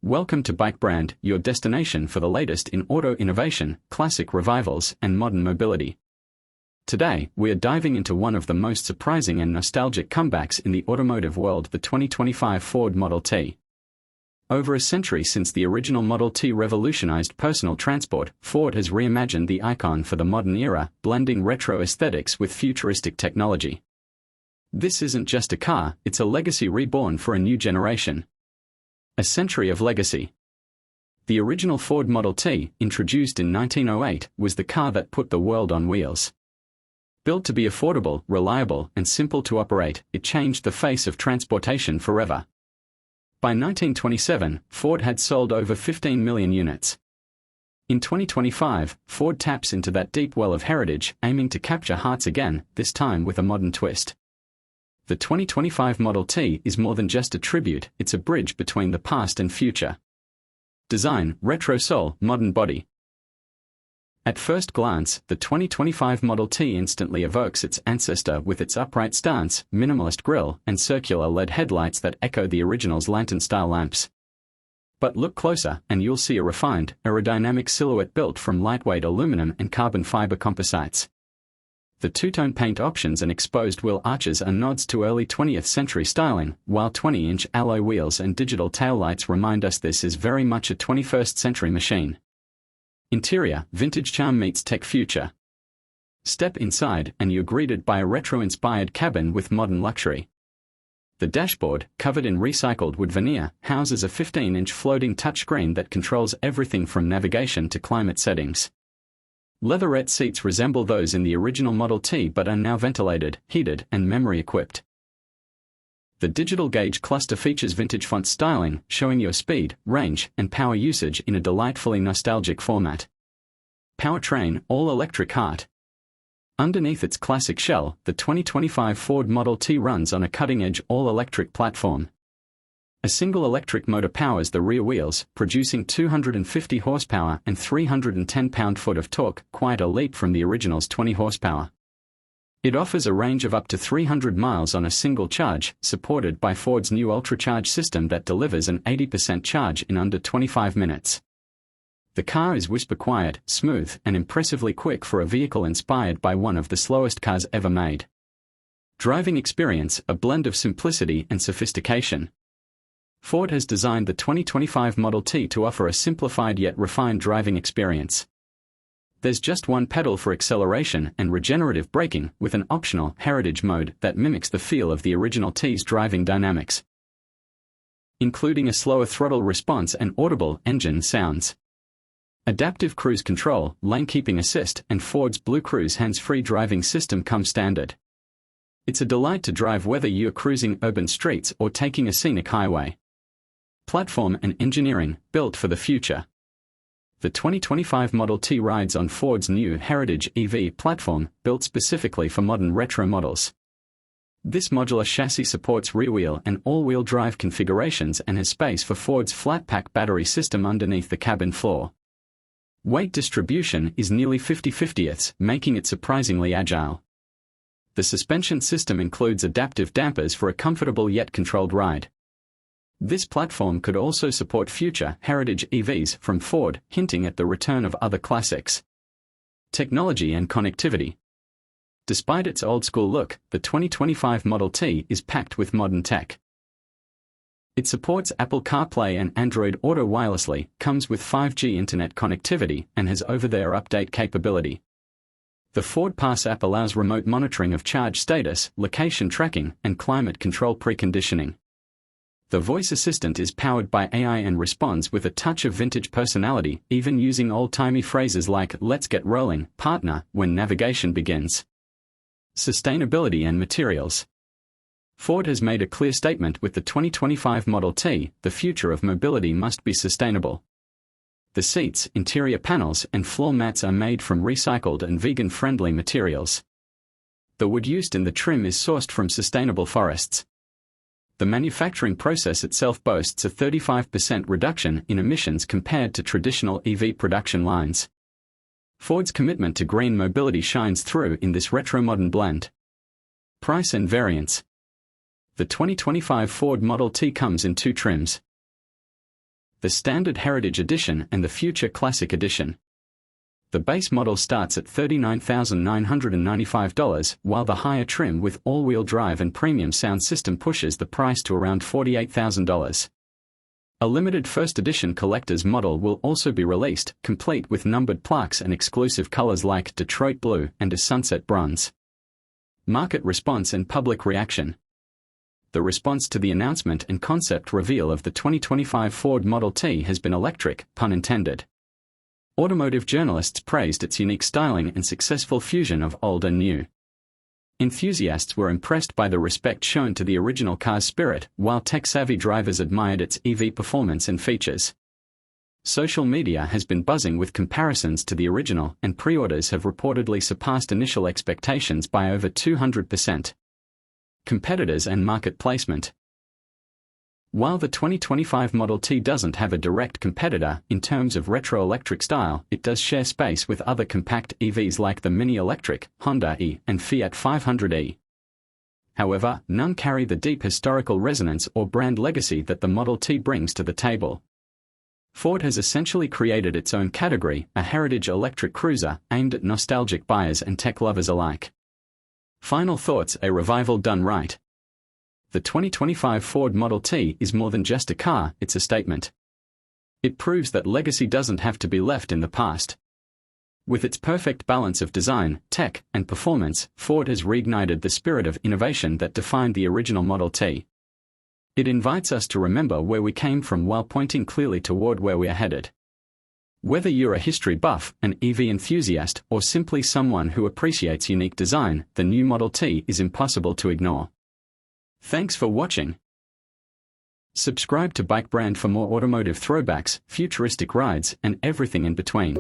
Welcome to Bike Brand, your destination for the latest in auto innovation, classic revivals, and modern mobility. Today, we are diving into one of the most surprising and nostalgic comebacks in the automotive world, the 2025 Ford Model T. Over a century since the original Model T revolutionized personal transport, Ford has reimagined the icon for the modern era, blending retro aesthetics with futuristic technology. This isn't just a car, it's a legacy reborn for a new generation. A century of legacy. The original Ford Model T, introduced in 1908, was the car that put the world on wheels. Built to be affordable, reliable, and simple to operate, it changed the face of transportation forever. By 1927, Ford had sold over 15 million units. In 2025, Ford taps into that deep well of heritage, aiming to capture hearts again, this time with a modern twist. The 2025 Model T is more than just a tribute, it's a bridge between the past and future. Design, retro soul, modern body. At first glance, the 2025 Model T instantly evokes its ancestor with its upright stance, minimalist grille, and circular LED headlights that echo the original's lantern-style lamps. But look closer, and you'll see a refined, aerodynamic silhouette built from lightweight aluminum and carbon fiber composites. The two-tone paint options and exposed wheel arches are nods to early 20th century styling, while 20-inch alloy wheels and digital taillights remind us this is very much a 21st century machine. Interior, vintage charm meets tech future. Step inside, and you're greeted by a retro-inspired cabin with modern luxury. The dashboard, covered in recycled wood veneer, houses a 15-inch floating touchscreen that controls everything from navigation to climate settings. Leatherette seats resemble those in the original Model T but are now ventilated, heated, and memory-equipped. The digital gauge cluster features vintage font styling, showing your speed, range, and power usage in a delightfully nostalgic format. Powertrain, all-electric heart. Underneath its classic shell, the 2025 Ford Model T runs on a cutting-edge all-electric platform. A single electric motor powers the rear wheels, producing 250 horsepower and 310 pound-foot of torque, quite a leap from the original's 20 horsepower. It offers a range of up to 300 miles on a single charge, supported by Ford's new UltraCharge system that delivers an 80% charge in under 25 minutes. The car is whisper-quiet, smooth, and impressively quick for a vehicle inspired by one of the slowest cars ever made. Driving experience, a blend of simplicity and sophistication. Ford has designed the 2025 Model T to offer a simplified yet refined driving experience. There's just one pedal for acceleration and regenerative braking, with an optional heritage mode that mimics the feel of the original T's driving dynamics, including a slower throttle response and audible engine sounds. Adaptive cruise control, lane keeping assist, and Ford's Blue Cruise hands-free driving system come standard. It's a delight to drive whether you're cruising urban streets or taking a scenic highway. Platform and engineering, built for the future. The 2025 Model T rides on Ford's new Heritage EV platform, built specifically for modern retro models. This modular chassis supports rear-wheel and all-wheel drive configurations and has space for Ford's flat-pack battery system underneath the cabin floor. Weight distribution is nearly 50/50ths, making it surprisingly agile. The suspension system includes adaptive dampers for a comfortable yet controlled ride. This platform could also support future Heritage EVs from Ford, hinting at the return of other classics. Technology and connectivity. Despite its old-school look, the 2025 Model T is packed with modern tech. It supports Apple CarPlay and Android Auto wirelessly, comes with 5G internet connectivity, and has over-the-air update capability. The Ford Pass app allows remote monitoring of charge status, location tracking, and climate control preconditioning. The voice assistant is powered by AI and responds with a touch of vintage personality, even using old-timey phrases like "let's get rolling, partner," when navigation begins. Sustainability and materials. Ford has made a clear statement with the 2025 Model T, the future of mobility must be sustainable. The seats, interior panels, and floor mats are made from recycled and vegan-friendly materials. The wood used in the trim is sourced from sustainable forests. The manufacturing process itself boasts a 35% reduction in emissions compared to traditional EV production lines. Ford's commitment to green mobility shines through in this retro-modern blend. Price and variants. The 2025 Ford Model T comes in two trims. the Standard Heritage Edition and the Future Classic Edition. The base model starts at $39,995, while the higher trim with all-wheel drive and premium sound system pushes the price to around $48,000. A limited first edition collector's model will also be released, complete with numbered plaques and exclusive colors like Detroit Blue and a Sunset Bronze. Market response and public reaction. The response to the announcement and concept reveal of the 2025 Ford Model T has been electric, pun intended. Automotive journalists praised its unique styling and successful fusion of old and new. Enthusiasts were impressed by the respect shown to the original car's spirit, while tech-savvy drivers admired its EV performance and features. Social media has been buzzing with comparisons to the original, and pre-orders have reportedly surpassed initial expectations by over 200%. Competitors and market placement. While the 2025 Model T doesn't have a direct competitor in terms of retro-electric style, it does share space with other compact EVs like the Mini Electric, Honda e, and Fiat 500e. However, none carry the deep historical resonance or brand legacy that the Model T brings to the table. Ford has essentially created its own category, a heritage electric cruiser, aimed at nostalgic buyers and tech lovers alike. Final thoughts: a revival done right. The 2025 Ford Model T is more than just a car, it's a statement. It proves that legacy doesn't have to be left in the past. With its perfect balance of design, tech, and performance, Ford has reignited the spirit of innovation that defined the original Model T. It invites us to remember where we came from while pointing clearly toward where we are headed. Whether you're a history buff, an EV enthusiast, or simply someone who appreciates unique design, the new Model T is impossible to ignore. Thanks for watching. Subscribe to Bike Brand for more automotive throwbacks, futuristic rides, and everything in between.